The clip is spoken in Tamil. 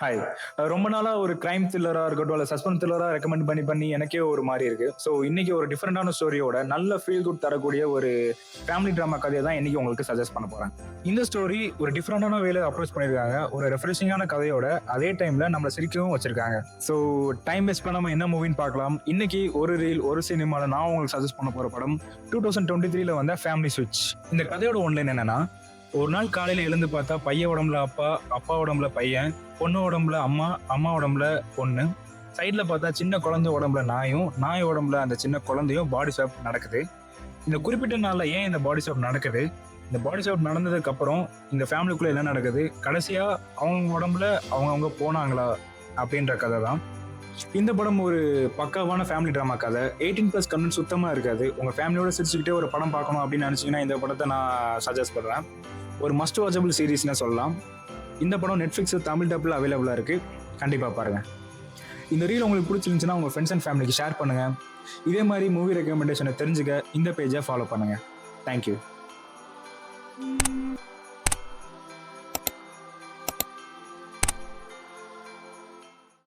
ஹாய். ரொம்ப நாளா ஒரு கிரைம் த்ரில்லரா இருக்கட்டும், இல்ல சஸ்பென்ஸ் த்ரில்லரா ரெக்கமெண்ட் பண்ணி பண்ணி எனக்கே ஒரு மாரி இருக்கு. ஸோ இன்னைக்கு ஒரு டிஃபரெண்டான ஸ்டோரியோட நல்ல ஃபீல் குட் தரக்கூடிய ஒரு ஃபேமிலி டிராமா கதைய தான் இன்னைக்கு உங்களுக்கு சஜெஸ்ட் பண்ண போறேன். இந்த ஸ்டோரி ஒரு டிஃபரெண்டான வேல அப்ரோச் பண்ணியிருக்காங்க. ஒரு ரெஃப்ரெஷிங்கான கதையோட அதே டைம்ல நம்மள சிரிக்கவும் வச்சிருக்காங்க. ஸோ டைம் வேஸ்ட் பண்ணாம என்ன மூவின்னு பார்க்கலாம். இன்னைக்கு ஒரு ரீல், ஒரு சினிமால நான் உங்களுக்கு சஜெஸ்ட் பண்ண போற படம் 2023ல வந்த ஃபேமிலி ஸ்விட்ச். இந்த கதையோட ஒன்லைன் என்னன்னா, ஒரு நாள் காலையில எழுந்து பார்த்தா பையன் உடம்புல அப்பா, அப்பா உடம்புல பையன், பொண்ணு உடம்புல அம்மா, அம்மா உடம்புல பொண்ணு. சைடுல பார்த்தா சின்ன குழந்தை உடம்புல நாயும், நாய் உடம்புல அந்த சின்ன குழந்தையும் பாடி ஸ்வாப் நடக்குது. இந்த குறிப்பிட்ட நாள்ல ஏன் இந்த பாடி ஸ்வாப் நடக்குது? இந்த பாடி ஸ்வாப் நடந்ததுக்கு அப்புறம் இந்த ஃபேமிலிக்குள்ள என்ன நடக்குது? கடைசியா அவங்க உடம்புல அவங்கவங்க போனாங்களா? அப்படின்ற கதை தான். இந்த படம் ஒரு பக்காவான ஃபேமிலி டிராமா கதை. 18+ கண்டென்ட் சுத்தமா இருக்காது. உங்க ஃபேமிலியோட சிரிச்சுக்கிட்டே ஒரு படம் பார்க்கணும் அப்படின்னு நினைச்சீங்கன்னா இந்த படத்தை நான் சஜஸ்ட் பண்றேன். ஒரு மஸ்ட் வாட்சபிள் சீரிஸ்னு சொல்லலாம். இந்த படம் நெட்ஃபிளிக்ஸ் தமிழ் டப்ல அவைலபிளா இருக்கு. கண்டிப்பா பாருங்க. இந்த ரீல் உங்களுக்கு பிடிச்சிருந்துச்சுன்னா உங்க ஃப்ரெண்ட்ஸ் அண்ட் ஃபேமிலிக்கு ஷேர் பண்ணுங்க. இதே மாதிரி மூவி ரெக்கமெண்டேஷனை தெரிஞ்சுக்க இந்த பேஜை ஃபாலோ பண்ணுங்க. தேங்க்யூ.